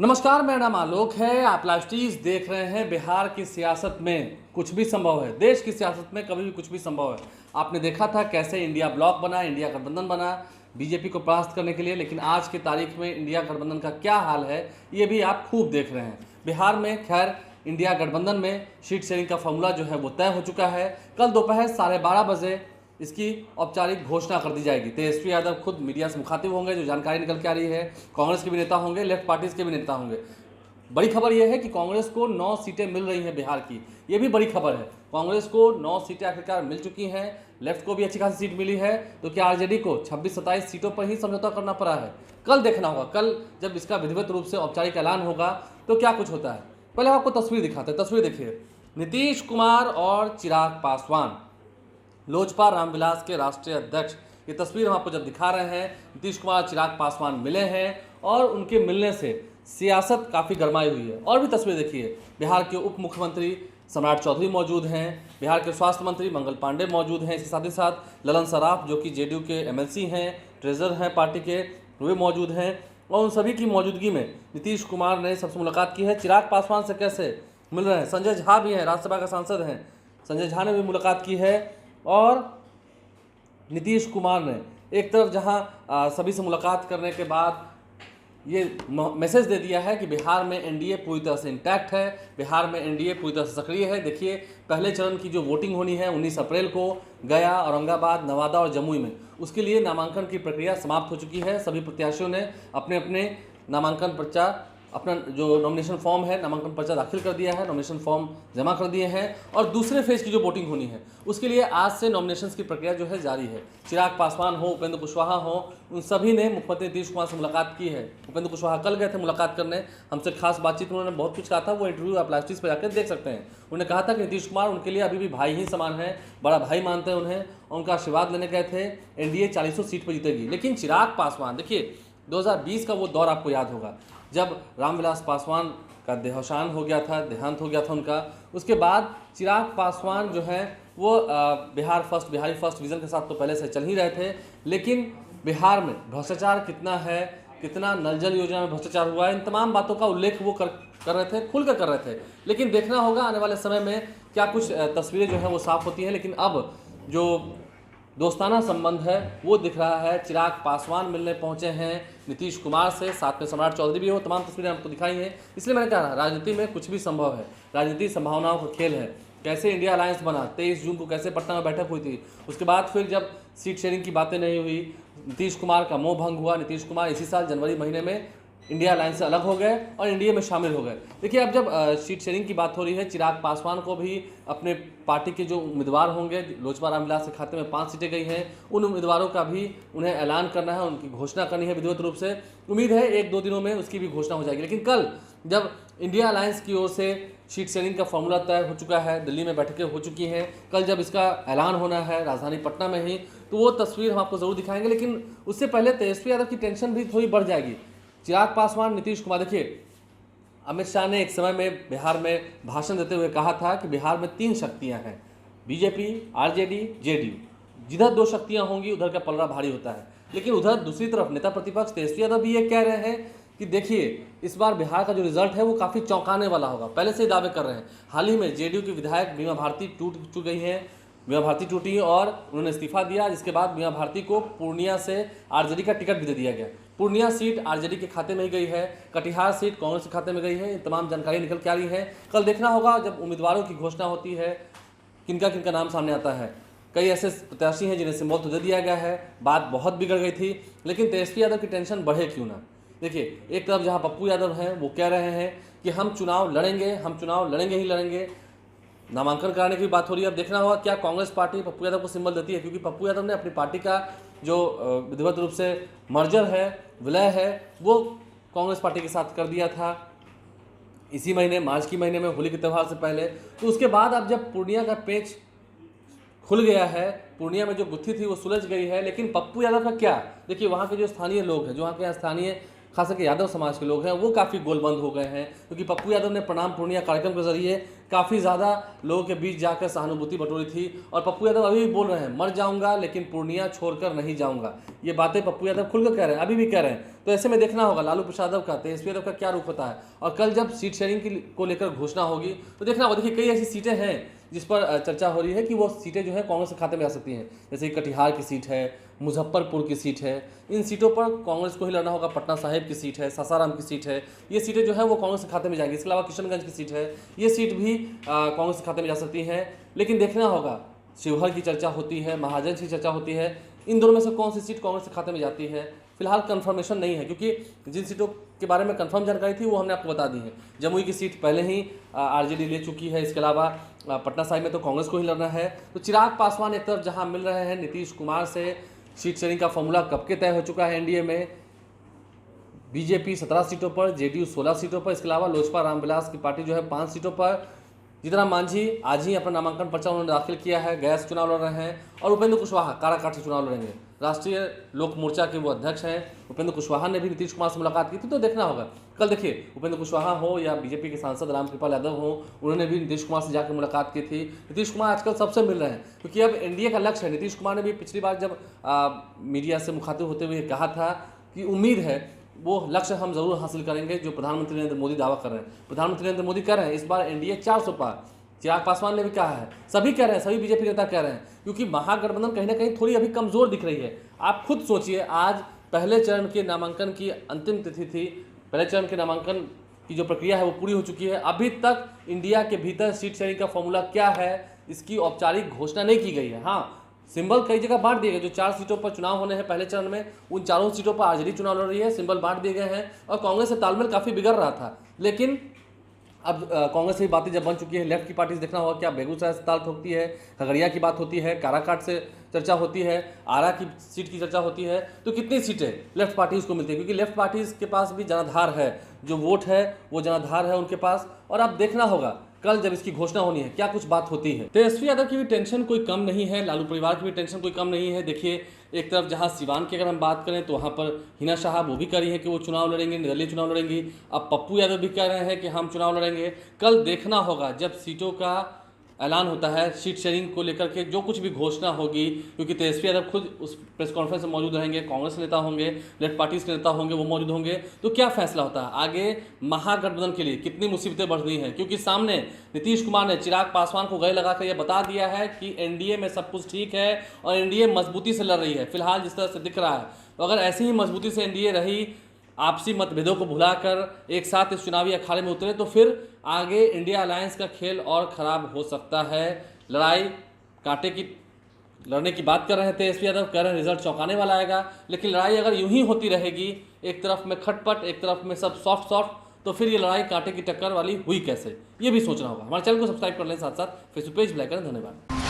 नमस्कार, मेरा नाम आलोक है। आप लाइव स्ट्रीज देख रहे हैं। बिहार की सियासत में कुछ भी संभव है, देश की सियासत में कभी भी कुछ भी संभव है। आपने देखा था कैसे इंडिया ब्लॉक बना, इंडिया गठबंधन बना बीजेपी को परास्त करने के लिए, लेकिन आज की तारीख में इंडिया गठबंधन का क्या हाल है ये भी आप खूब देख रहे हैं। बिहार में खैर इंडिया गठबंधन में सीट शेयरिंग का फॉर्मूला जो है वो तय हो चुका है। कल दोपहर 12:30 बजे इसकी औपचारिक घोषणा कर दी जाएगी। तेजस्वी यादव खुद मीडिया से मुखातिब होंगे, जो जानकारी निकल के आ रही है। कांग्रेस के भी नेता होंगे, लेफ्ट पार्टीज के भी नेता होंगे। बड़ी खबर यह है कि कांग्रेस को 9 सीटें मिल रही हैं बिहार की, ये भी बड़ी खबर है। कांग्रेस को 9 सीटें आखिरकार मिल चुकी हैं, लेफ्ट को भी अच्छी खासी सीट मिली है। तो क्या आरजेडी को 26-27 सीटों पर ही समझौता करना पड़ा है? कल देखना होगा, कल जब इसका विधिवत रूप से औपचारिक ऐलान होगा तो क्या कुछ होता है। पहले आपको तस्वीर दिखाते हैं। तस्वीर देखिए, नीतीश कुमार और चिराग पासवान, लोजपा रामविलास के राष्ट्रीय अध्यक्ष। ये तस्वीर हम आपको जब दिखा रहे हैं, नीतीश कुमार चिराग पासवान मिले हैं और उनके मिलने से सियासत काफ़ी गरमाई हुई है। और भी तस्वीर देखिए, बिहार के उप मुख्यमंत्री सम्राट चौधरी मौजूद हैं, बिहार के स्वास्थ्य मंत्री मंगल पांडे मौजूद हैं, इसके साथ ही साथ ललन सराफ जो कि जेडीयू के एमएलसी हैं, ट्रेजरर हैं पार्टी के, वे मौजूद हैं। और उन सभी की मौजूदगी में नीतीश कुमार ने सबसे मुलाकात की है। चिराग पासवान से कैसे मिल रहे हैं? संजय झा भी हैं, राज्यसभा का सांसद हैं, संजय झा ने भी मुलाकात की है। और नीतीश कुमार ने एक तरफ जहां सभी से मुलाकात करने के बाद ये मैसेज दे दिया है कि बिहार में एनडीए पूरी तरह से इंटैक्ट है, बिहार में एनडीए पूरी तरह से सक्रिय है। देखिए, पहले चरण की जो वोटिंग होनी है 19 अप्रैल को गया, औरंगाबाद, नवादा और जमुई में, उसके लिए नामांकन की प्रक्रिया समाप्त हो चुकी है। सभी प्रत्याशियों ने अपने अपने नामांकन पर्चा, अपना जो नॉमिनेशन फॉर्म है, नामांकन पर्चा दाखिल कर दिया है, नॉमिनेशन फॉर्म जमा कर दिए हैं। और दूसरे फेज की जो वोटिंग होनी है उसके लिए आज से नॉमिनेशंस की प्रक्रिया जो है जारी है। चिराग पासवान हो, उपेंद्र कुशवाहा हो, उन सभी ने मुख्यमंत्री नीतीश कुमार से मुलाकात की है। उपेंद्र कुशवाहा कल गए थे मुलाकात करने, हमसे खास बातचीत, उन्होंने बहुत कुछ कहा था। वो इंटरव्यू आप लाइव स्ट्रीम पर जाकर देख सकते हैं। उन्होंने कहा था कि नीतीश कुमार उनके लिए अभी भी भाई ही समान है, बड़ा भाई मानते हैं उन्हें, उनका आशीर्वाद लेने गए थे। एनडीए 40 सीट पर जीतेगी। लेकिन चिराग पासवान, देखिए 2020 का वो दौर आपको याद होगा जब रामविलास पासवान का देहावसान हो गया था, देहांत हो गया था उनका। उसके बाद चिराग पासवान जो है वो Bihar first, Bihari first vision के साथ तो पहले से चल ही रहे थे, लेकिन बिहार में भ्रष्टाचार कितना है, कितना नल जल योजना में भ्रष्टाचार हुआ है, इन तमाम बातों का उल्लेख वो कर रहे थे, खुलकर कर रहे थे। लेकिन देखना होगा आने वाले समय में क्या कुछ तस्वीरें जो है वो साफ होती हैं। लेकिन अब जो दोस्ताना संबंध है वो दिख रहा है। चिराग पासवान मिलने पहुंचे हैं नीतीश कुमार से, साथ में सम्राट चौधरी भी हो। तमाम तस्वीरें आपको दिखाई हैं। इसलिए मैंने कहा राजनीति में कुछ भी संभव है, राजनीति संभावनाओं का खेल है। कैसे इंडिया अलायंस बना, 23 जून को कैसे पटना में बैठक हुई थी, उसके बाद फिर जब सीट शेयरिंग की बातें नहीं हुई, नीतीश कुमार का मोह भंग हुआ, नीतीश कुमार इसी साल जनवरी महीने में इंडिया अलायंस से अलग हो गए और एनडीए में शामिल हो गए। देखिए, अब जब सीट शेयरिंग की बात हो रही है, चिराग पासवान को भी अपने पार्टी के जो उम्मीदवार होंगे, लोजपा रामविलास के खाते में 5 सीटें गई हैं, उन उम्मीदवारों का भी उन्हें ऐलान करना है, उनकी घोषणा करनी है विधिवत रूप से। उम्मीद है 1-2 दिनों में उसकी भी घोषणा हो जाएगी। लेकिन कल जब इंडिया अलायंस की ओर से सीट शेयरिंग का फॉर्मूला तय हो चुका है, दिल्ली में बैठकें हो चुकी हैं, कल जब इसका ऐलान होना है राजधानी पटना में ही, तो वो तस्वीर हम आपको जरूर दिखाएंगे। लेकिन उससे पहले तेजस्वी यादव की टेंशन भी थोड़ी बढ़ जाएगी। चिराग पासवान, नीतीश कुमार, देखिए अमित शाह ने एक समय में बिहार में भाषण देते हुए कहा था कि बिहार में 3 शक्तियां हैं, बीजेपी, आरजेडी, जेडीयू। जिधर 2 शक्तियां होंगी उधर का पलड़ा भारी होता है। लेकिन उधर दूसरी तरफ नेता प्रतिपक्ष तेजस्वी यादव भी ये कह रहे हैं कि देखिए इस बार बिहार का जो रिजल्ट है वो काफ़ी चौंकाने वाला होगा, पहले से ही दावे कर रहे हैं। हाल ही में जेडीयू की विधायक बीमा भारती टूट गई हैं, बीमा भारती टूटी और उन्होंने इस्तीफा दिया, जिसके बाद बीमा भारती को पूर्णिया से आरजेडी का टिकट भी दे दिया गया। पूर्णिया सीट आरजेडी के खाते में ही गई है, कटिहार सीट कांग्रेस के खाते में गई है। ये तमाम जानकारी निकल के आ रही है। कल देखना होगा जब उम्मीदवारों की घोषणा होती है, किनका किनका नाम सामने आता है। कई ऐसे प्रत्याशी हैं जिन्हें सिंबल तो दे दिया गया है, बात बहुत बिगड़ गई थी। लेकिन तेजस्वी यादव की टेंशन बढ़े क्यों ना। देखिए, एक तरफ जहाँ पप्पू यादव हैं वो कह रहे हैं कि हम चुनाव लड़ेंगे, हम चुनाव लड़ेंगे ही लड़ेंगे, नामांकन कराने की भी बात हो रही है। अब देखना होगा क्या कांग्रेस पार्टी पप्पू यादव को सिंबल देती है, क्योंकि पप्पू यादव ने अपनी पार्टी का जो विधिवत रूप से मर्जर है, विलय है, वो कांग्रेस पार्टी के साथ कर दिया था इसी महीने, मार्च के महीने में, होली के त्यौहार से पहले। तो उसके बाद अब जब पूर्णिया का पेच खुल गया है, पूर्णिया में जो गुत्थी थी वो सुलझ गई है। लेकिन पप्पू यादव का क्या, देखिए वहाँ के जो स्थानीय लोग हैं, जो वहाँ के स्थानीय खास करके यादव समाज के लोग हैं, वो काफ़ी गोलबंद हो गए हैं। क्योंकि पप्पू यादव ने प्रणाम पूर्णिया कार्यक्रम के जरिए काफ़ी ज़्यादा लोगों के बीच जाकर सहानुभूति बटोरी थी। और पप्पू यादव अभी भी बोल रहे हैं, मर जाऊंगा लेकिन पूर्णिया छोड़कर नहीं जाऊंगा। ये बातें पप्पू यादव खुलकर कह रहे हैं, अभी भी कह रहे हैं। तो ऐसे में देखना होगा लालू प्रसाद यादव का, तेजस्वी यादव का क्या रुख होता है। और कल जब सीट शेयरिंग को लेकर घोषणा होगी तो देखना होगा। देखिए, कई ऐसी सीटें हैं जिस पर चर्चा हो रही है कि वो सीटें जो है कांग्रेस के खाते में आ सकती हैं। जैसे कटिहार की सीट है, मुजफ्फरपुर की सीट है, इन सीटों पर कांग्रेस को ही लड़ना होगा। पटना साहिब की सीट है, सासाराम की सीट है, ये सीटें जो है वो कांग्रेस के खाते में जाएंगी। इसके अलावा किशनगंज की सीट है, ये सीट भी कांग्रेस के खाते में जा सकती है। लेकिन देखना होगा, शिवहर की चर्चा होती है, महाजन की चर्चा होती है, इन दोनों में से कौन सी सीट कांग्रेस के खाते में जाती है फिलहाल कंफर्मेशन नहीं है, क्योंकि जिन सीटों के बारे में कंफर्म जानकारी थी वो हमने आपको बता दी है। जमुई की सीट पहले ही आरजेडी ले चुकी है। इसके अलावा पटना साहिब में तो कांग्रेस को ही लड़ना है। तो चिराग पासवान एक तरफ जहां मिल रहे हैं नीतीश कुमार से, सीट शेयरिंग का फॉर्मूला कब के तय हो चुका है एनडीए में। बीजेपी 17 सीटों पर, जेडीयू 16 सीटों पर, इसके अलावा लोजपा रामविलास की पार्टी जो है 5 सीटों पर। जीतन मांझी आज ही अपना नामांकन पर्चा उन्होंने दाखिल किया है, गया से चुनाव लड़ रहे हैं। और उपेंद्र कुशवाहा काराकाट से चुनाव लड़ेंगे। राष्ट्रीय लोक मोर्चा के वो अध्यक्ष हैं। उपेंद्र कुशवाहा ने भी नीतीश कुमार से मुलाकात की थी। तो देखना होगा कल। देखिए, उपेंद्र कुशवाहा हो या बीजेपी के सांसद रामकृपाल यादव हो, उन्होंने भी नीतीश कुमार से जाकर मुलाकात की थी। नीतीश कुमार आजकल सबसे मिल रहे हैं, क्योंकि अब एनडीए का लक्ष्य है। नीतीश कुमार ने भी पिछली बार जब मीडिया से मुखातिब होते हुए कहा था कि उम्मीद है वो लक्ष्य हम जरूर हासिल करेंगे जो प्रधानमंत्री नरेंद्र मोदी दावा कर रहे हैं। प्रधानमंत्री नरेंद्र मोदी कह रहे हैं इस बार एनडीए 400 पार। चिराग पासवान ने भी कहा है, सभी कह रहे हैं, सभी बीजेपी नेता कह रहे हैं, क्योंकि महागठबंधन कहीं ना कहीं थोड़ी अभी कमजोर दिख रही है। आप खुद सोचिए, आज पहले चरण के नामांकन की अंतिम तिथि थी। पहले चरण के नामांकन की जो प्रक्रिया है वो पूरी हो चुकी है। अभी तक इंडिया के भीतर सीट शेयरिंग का फॉर्मूला क्या है इसकी औपचारिक घोषणा नहीं की गई है। हाँ, सिंबल कई जगह बांट दिए गए। जो 4 सीटों पर चुनाव होने हैं पहले चरण में, उन चारों सीटों पर आरजेडी चुनाव लड़ रही है, सिंबल बांट दिए गए हैं। और कांग्रेस से तालमेल काफ़ी बिगड़ रहा था, लेकिन अब कांग्रेस की बातें जब बन चुकी है, लेफ्ट की पार्टी से देखना होगा क्या बेगूसराय से ताल ठोकती है, खगड़िया की बात होती है, काराकाट से चर्चा होती है, आरा की सीट की चर्चा होती है। तो कितनी सीटें लेफ्ट पार्टीज को मिलती है, क्योंकि लेफ्ट पार्टीज के पास भी जनाधार है, जो वोट है वो जनाधार है उनके पास। और अब देखना होगा कल जब इसकी घोषणा होनी है क्या कुछ बात होती है। तेजस्वी यादव की भी टेंशन कोई कम नहीं है, लालू परिवार की भी टेंशन कोई कम नहीं है। देखिए, एक तरफ जहां सिवान की अगर हम बात करें तो वहां पर हिना शाह वो भी कह रही है कि वो चुनाव लड़ेंगे, निर्दलीय चुनाव लड़ेंगी। अब पप्पू यादव भी कह रहे हैं कि हम चुनाव लड़ेंगे। कल देखना होगा जब सीटों का ऐलान होता है, सीट शेयरिंग को लेकर के जो कुछ भी घोषणा होगी, क्योंकि तेजस्वी यादव खुद उस प्रेस कॉन्फ्रेंस में मौजूद रहेंगे, कांग्रेस के नेता होंगे, लेफ्ट पार्टीज के नेता होंगे, वो मौजूद होंगे। तो क्या फैसला होता है आगे महागठबंधन के लिए, कितनी मुसीबतें बढ़ रही हैं। क्योंकि सामने नीतीश कुमार ने चिराग पासवान को गले लगाकर यह बता दिया है कि एनडीए में सब कुछ ठीक है और एनडीए मजबूती से लड़ रही है फिलहाल जिस तरह से दिख रहा है। तो अगर ऐसी ही मजबूती से एनडीए रही, आपसी मतभेदों को भुलाकर एक साथ इस चुनावी अखाड़े में उतरे, तो फिर आगे इंडिया अलायंस का खेल और खराब हो सकता है। लड़ाई कांटे की लड़ने की बात कर रहे हैं तेजस्वी यादव, कह रहे हैं रिजल्ट चौंकाने वाला आएगा। लेकिन लड़ाई अगर यूं ही होती रहेगी, एक तरफ में खटपट, एक तरफ में सब सॉफ्ट सॉफ्ट, तो फिर ये लड़ाई कांटे की टक्कर वाली हुई कैसे, ये भी सोचना होगा। हमारे चैनल को सब्सक्राइब कर लें, साथ साथ फेसबुक पेज लाइक करें। धन्यवाद।